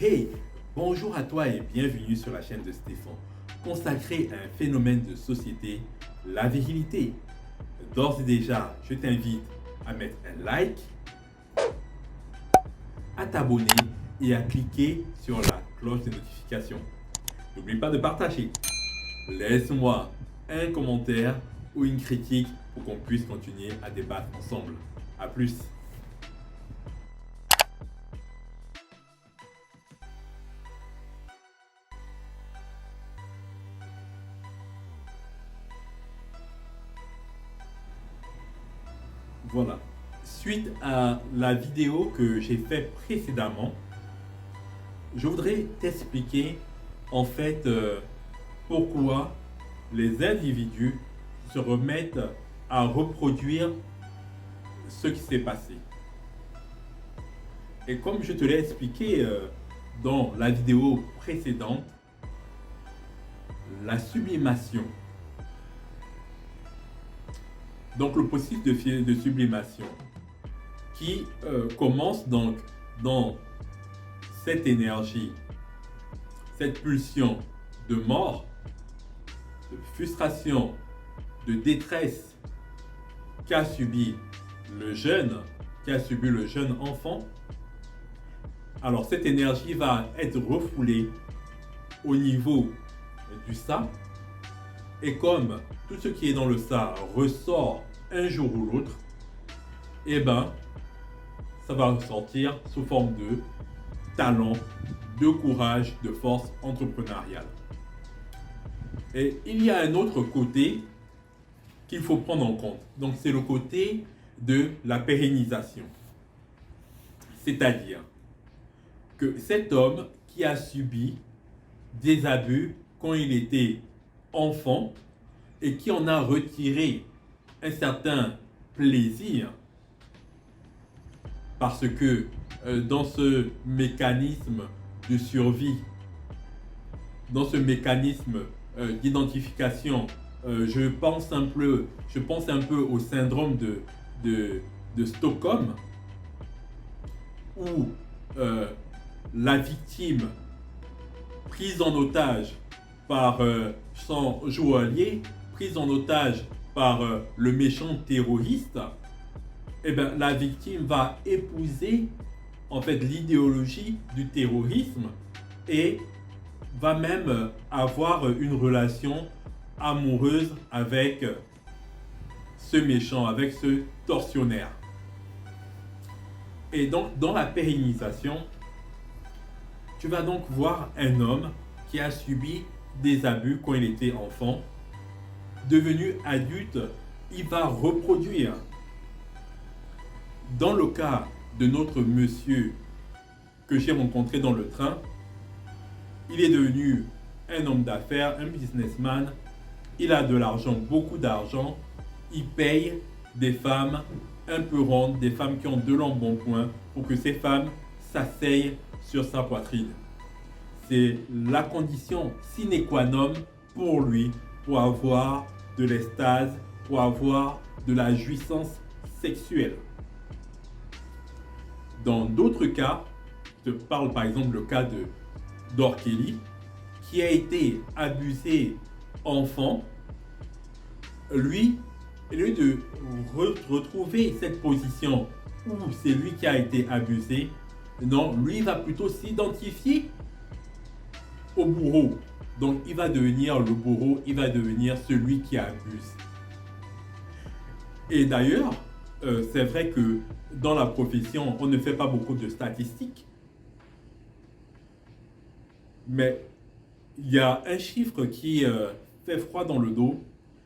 Hey, bonjour à toi et bienvenue sur la chaîne de Stéphane, consacrée à un phénomène de société, la virilité. D'ores et déjà, je t'invite à mettre un like, à t'abonner et à cliquer sur la cloche de notification. N'oublie pas de partager. Laisse-moi un commentaire ou une critique pour qu'on puisse continuer à débattre ensemble. A plus. Voilà. Suite à la vidéo que j'ai faite précédemment, je voudrais t'expliquer en fait pourquoi les individus se remettent à reproduire ce qui s'est passé. Et comme je te l'ai expliqué dans la vidéo précédente, la sublimation. Donc le processus de sublimation qui commence donc dans cette énergie, cette pulsion de mort, de frustration, de détresse qu'a subi le jeune, enfant. Alors cette énergie va être refoulée au niveau du ça, et comme tout ce qui est dans le ça ressort un jour ou l'autre, et ben ça va ressortir sous forme de talent, de courage, de force entrepreneuriale. Et il y a un autre côté qu'il faut prendre en compte. Donc c'est le côté de la pérennisation. C'est-à-dire que cet homme qui a subi des abus quand il était enfant et qui en a retiré un certain plaisir parce que dans ce mécanisme de survie, dans ce mécanisme d'identification, je pense un peu au syndrome de Stockholm, où la victime prise en otage par son joaillier, prise en otage par le méchant terroriste, eh bien, la victime va épouser en fait l'idéologie du terrorisme et va même avoir une relation amoureuse avec ce méchant, avec ce tortionnaire. Et donc, dans la pérennisation, tu vas donc voir un homme qui a subi des abus quand il était enfant. Devenu adulte, il va reproduire. Dans le cas de notre monsieur que j'ai rencontré dans le train, il est devenu un homme d'affaires, un businessman. Il a de l'argent, beaucoup d'argent. Il paye des femmes un peu rondes, des femmes qui ont de l'embonpoint pour que ces femmes s'asseyent sur sa poitrine. C'est la condition sine qua non pour lui, pour avoir de l'extase, pour avoir de la jouissance sexuelle. Dans d'autres cas, je te parle par exemple le cas de d'Orkelly, qui a été abusé enfant, lui, au lieu de retrouver cette position où c'est lui qui a été abusé, non, lui va plutôt s'identifier au bourreau. Donc il va devenir le bourreau, il va devenir celui qui abuse. Et d'ailleurs, c'est vrai que dans la profession, on ne fait pas beaucoup de statistiques. Mais il y a un chiffre qui fait froid dans le dos,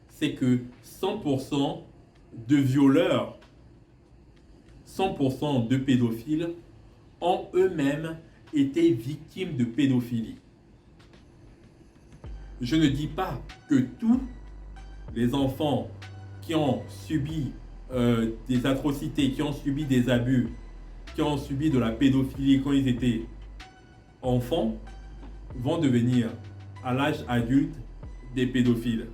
c'est que 100% de violeurs, 100% de pédophiles ont eux-mêmes été victimes de pédophilie. Je ne dis pas que tous les enfants qui ont subi des atrocités, qui ont subi des abus, qui ont subi de la pédophilie quand ils étaient enfants, vont devenir à l'âge adulte des pédophiles.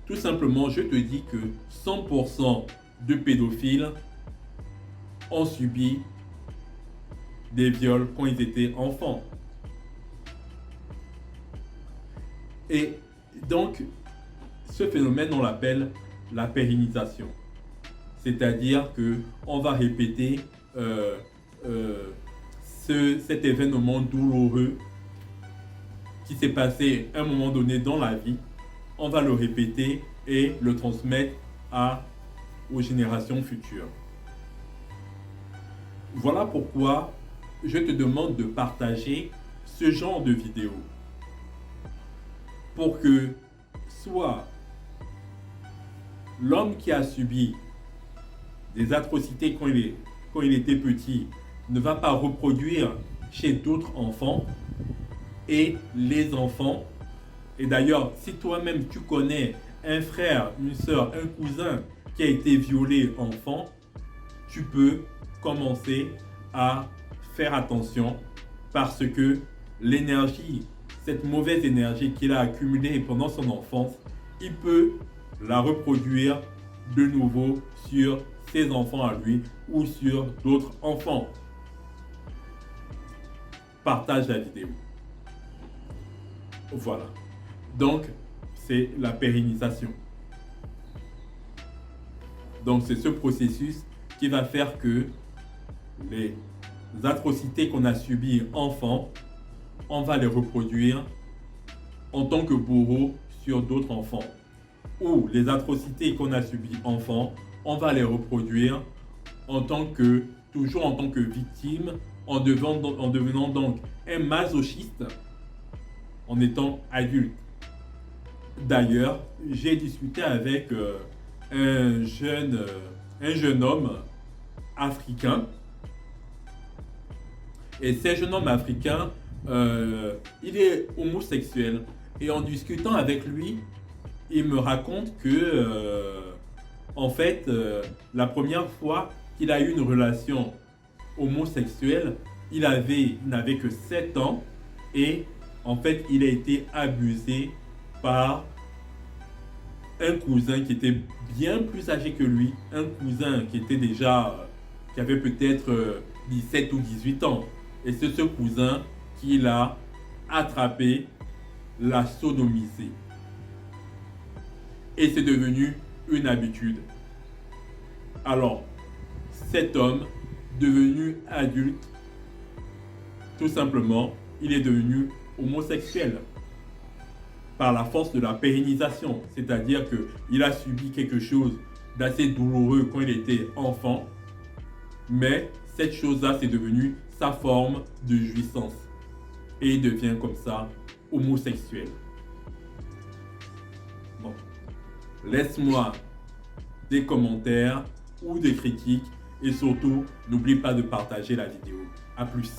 Tout simplement, je te dis que 100% de pédophiles ont subi des viols quand ils étaient enfants. Et donc, ce phénomène, on l'appelle la pérennisation. C'est-à-dire qu'on va répéter cet événement douloureux qui s'est passé à un moment donné dans la vie. On va le répéter et le transmettre aux générations futures. Voilà pourquoi je te demande de partager ce genre de vidéo pour que soit l'homme qui a subi des atrocités quand il était petit ne va pas reproduire chez d'autres enfants, et les enfants, et d'ailleurs si toi-même tu connais un frère, une soeur, un cousin qui a été violé enfant, tu peux commencer à faire attention parce que l'énergie, cette mauvaise énergie qu'il a accumulée pendant son enfance, il peut la reproduire de nouveau sur ses enfants à lui ou sur d'autres enfants. Partage la vidéo. Voilà. Donc, c'est la pérennisation. Donc, c'est ce processus qui va faire que les atrocités qu'on a subies enfant, on va les reproduire en tant que bourreau sur d'autres enfants. Ou les atrocités qu'on a subies enfant, on va les reproduire toujours en tant que victime, en devenant donc un masochiste en étant adulte. D'ailleurs, j'ai discuté avec un jeune homme africain. Et ce jeune homme africain, il est homosexuel. Et en discutant avec lui, il me raconte que, en fait, la première fois qu'il a eu une relation homosexuelle, il n'avait que 7 ans. Et en fait, il a été abusé par un cousin qui était bien plus âgé que lui. Un cousin qui avait peut-être 17 ou 18 ans. Et c'est ce cousin qui l'a attrapé, l'a sodomisé. Et c'est devenu une habitude. Alors, cet homme, devenu adulte, tout simplement, il est devenu homosexuel par la force de la pérennisation. C'est-à-dire qu'il a subi quelque chose d'assez douloureux quand il était enfant, mais cette chose-là, c'est devenu sa forme de jouissance. Et il devient comme ça homosexuel. Bon. Laisse-moi des commentaires ou des critiques et surtout, n'oublie pas de partager la vidéo. A plus.